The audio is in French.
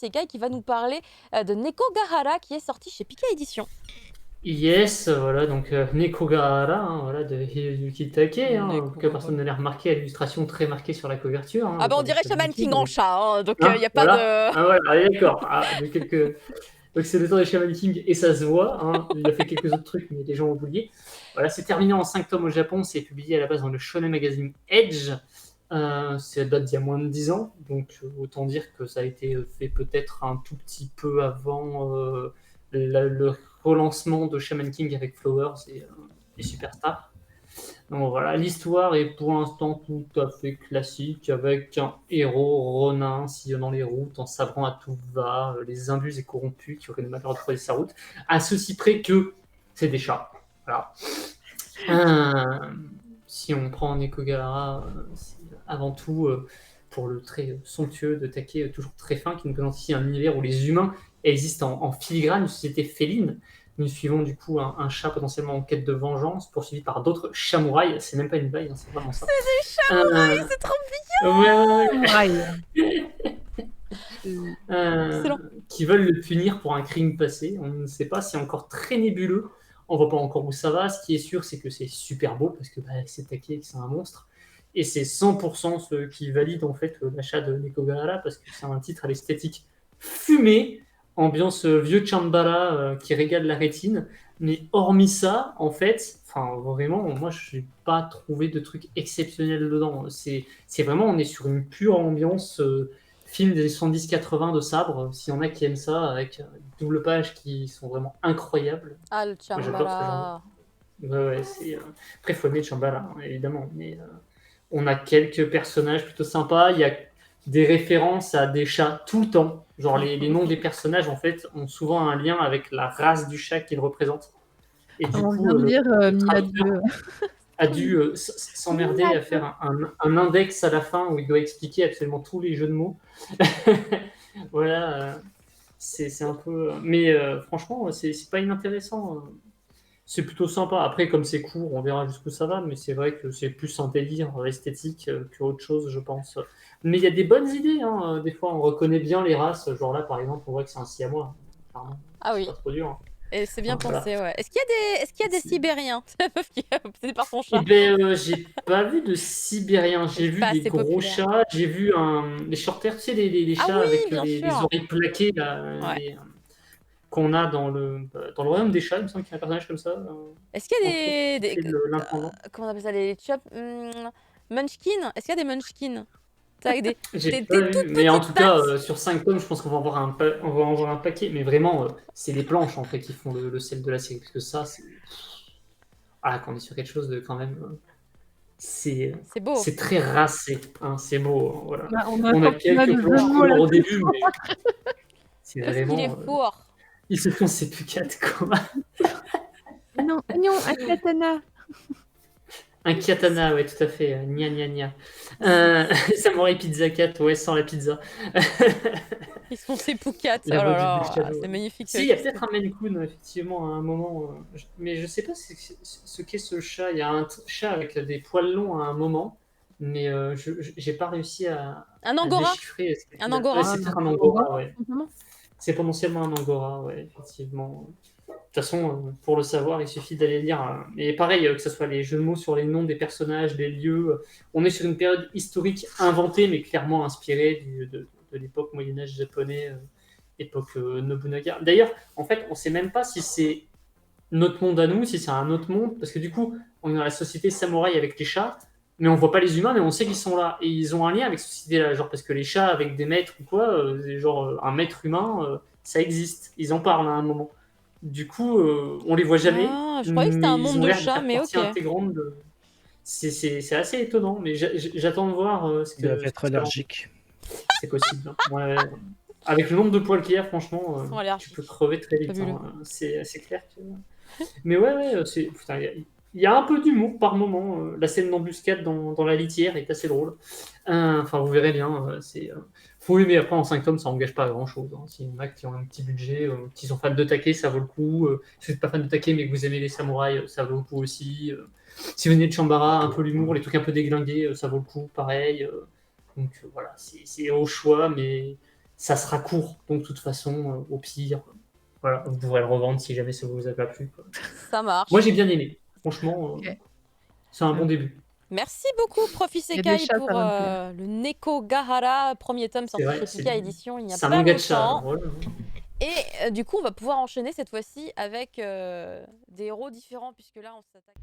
Isekai qui va nous parler de Nekogahara qui est sorti chez Pika Édition. Yes, voilà, donc Nekogahara, hein, voilà, de Hideyuki Take, hein, que personne Nekogahara. ne l'a remarqué, à l'illustration très marquée sur la couverture. Hein, Ah bah on genre de dirait Shaman Shaman King King. en chat, hein, donc il Hein, n'y a pas voilà. de... Ah, voilà, allez, d'accord. Ah, de quelques... Donc c'est le temps de Shaman King et ça se voit. Hein. Il a fait quelques autres trucs, mais les gens ont oublié. Voilà, c'est terminé en 5 tomes au Japon. C'est publié à la base dans le Shonen Magazine Edge. Ça date d'il y a moins de 10 ans. Donc autant dire que ça a été fait peut-être un tout petit peu avant le relancement de Shaman King avec Flowers et Superstar. Donc voilà, l'histoire est pour l'instant tout à fait classique, avec un héros ronin sillonnant les routes, en sabrant à tout va, les imbus et corrompus qui auraient le malheur de croiser sa route, à ceci près que c'est des chats. Voilà. Si on prend Nekogahara, c'est avant tout pour le trait somptueux de Take, toujours très fin, qui nous présente ici un univers où les humains existent en filigrane, une société féline. Nous suivons du coup un chat potentiellement en quête de vengeance, poursuivi par d'autres chamouraïs. C'est même pas une blague, hein, c'est vraiment ça. C'est des chamouraïs, c'est trop Excellent. Qui veulent le punir pour un crime passé. On ne sait pas, c'est encore très nébuleux. On voit pas encore où ça va. Ce qui est sûr, c'est que c'est super beau parce que c'est Take, c'est un monstre. Et c'est 100% ce qui valide en fait l'achat de Nekogahara parce que c'est un titre à l'esthétique fumée, ambiance vieux Chambara qui régale la rétine. Mais hormis ça, en fait, enfin vraiment, moi je n'ai pas trouvé de truc exceptionnel dedans. C'est vraiment, on est sur une pure ambiance film des 70-80 de sabre. S'il y en a qui aiment ça, avec double pages qui sont vraiment incroyables. Ah, le Moi j'adore ce genre. Chambara. Ouais, c'est, après, il faut aimer Chambala, hein, évidemment. Mais on a quelques personnages plutôt sympas. Il y a des références à des chats tout le temps. Genre, les noms des personnages, en fait, ont souvent un lien avec la race du chat qu'ils représentent. Et du On coup, vient de lire le Mia traducteur a dû s'emmerder à faire un index à la fin où il doit expliquer absolument tous les jeux de mots. Voilà, c'est un peu... Mais franchement, c'est pas inintéressant. C'est plutôt sympa. Après, comme c'est court, on verra jusqu'où ça va, mais c'est vrai que c'est plus un délire esthétique qu'autre chose, je pense. Mais il y a des bonnes idées, hein. Des fois, on reconnaît bien les races. Genre là, par exemple, on voit que c'est un siamois. Clairement, Ah c'est oui. pas trop dur. Hein. Et c'est bien Voilà. pensé, ouais. Est-ce qu'il y a des Sibériens? C'est la meuf qui est obsédée par son Eh chat. ben, j'ai pas vu de sibériens. J'ai C'est vu pas des assez gros populaire. chats. J'ai vu les shorters, tu sais, les Ah chats oui, avec bien les sûr. oreilles plaquées, là, Ouais. qu'on a dans le royaume des chats. Il me semble qu'il y a un personnage comme ça. Est-ce qu'il y Entre autres, a qui fait l'intendant. comment on appelle ça, les chop munchkin? Est-ce qu'il y a des munchkin? Avec des J'ai toutes pas vu, mais en petites tout cas, pattes. sur 5 tomes, je pense qu'on va on va en voir un paquet. Mais vraiment, c'est les planches en fait qui font le sel de la série. Parce que ça, c'est. Ah, quand on est sur quelque chose de quand même. C'est beau. très racé. Hein, c'est beau. Hein, voilà. On On a quelques planches couleurs au début, mais c'est Parce vraiment. qu'il est fort. Ils se font ces pucates, quoi. Non, un katana. Un katana, ouais, tout à fait. Gna gna gna. Samurai Pizza Cat, ouais, sans la pizza. Ils sont ces poucates. Oh La voix là du là, Shadow. c'est magnifique. Si, il y a peut-être un Maine Coon, effectivement, à un moment. Mais je sais pas ce qu'est ce chat. Il y a un chat avec des poils longs à un moment, mais j'ai pas réussi à Angora. déchiffrer. Un Angora. Ouais, c'est peut-être un Angora, ouais. C'est potentiellement un Angora, ouais, effectivement. De toute façon, pour le savoir, il suffit d'aller lire. Et pareil, que ce soit les jeux de mots sur les noms des personnages, des lieux. On est sur une période historique inventée, mais clairement inspirée de l'époque Moyen-Âge japonais, époque Nobunaga. D'ailleurs, en fait, on ne sait même pas si c'est notre monde à nous, si c'est un autre monde, parce que du coup, on est dans la société samouraï avec les chats, mais on voit pas les humains, mais on sait qu'ils sont là. Et ils ont un lien avec cette société-là, genre parce que les chats avec des maîtres ou quoi, genre un maître humain, ça existe. Ils en parlent à un moment. Du coup, on les voit jamais, Ah, je croyais que c'était mais un ils monde ont de l'air de chats, faire mais partie ok. intégrante de. C'est assez étonnant, mais j'attends de voir ce que. Il doit être allergique. C'est possible. Hein. Ouais. Avec le nombre de poils qu'il y a, franchement, tu peux crever très vite. Hein. C'est clair que. Mais ouais, il y a un peu d'humour par moment. La scène d'embuscade dans la litière est assez drôle. Enfin, vous verrez bien. Faut aimer. Après, en 5 tomes, ça engage pas à grand chose. Hein. S'il y en a qui ont un petit budget, qui sont fans de Take, ça vaut le coup. Si vous n'êtes pas fan de Take, mais que vous aimez les samouraïs, ça vaut le coup aussi. Si vous venez de Chambara, un peu l'humour, les trucs un peu déglingués, ça vaut le coup, pareil. Donc voilà, c'est au choix, mais ça sera court. Donc, de toute façon, au pire, voilà, vous pourrez le revendre si jamais ça vous a pas plu, quoi. Ça marche. Moi, j'ai bien aimé. Franchement, Ok. c'est un bon début. Merci beaucoup, Prof Il y a des Isekai, chats, pour ça va me plaire. le Neko Gahara, premier tome C'est sorti vrai, chez c'est Pika Édition il n'y a c'est un pas manga de chat. longtemps. Voilà. Et du coup, on va pouvoir enchaîner cette fois-ci avec des héros différents, puisque là, on s'attaque.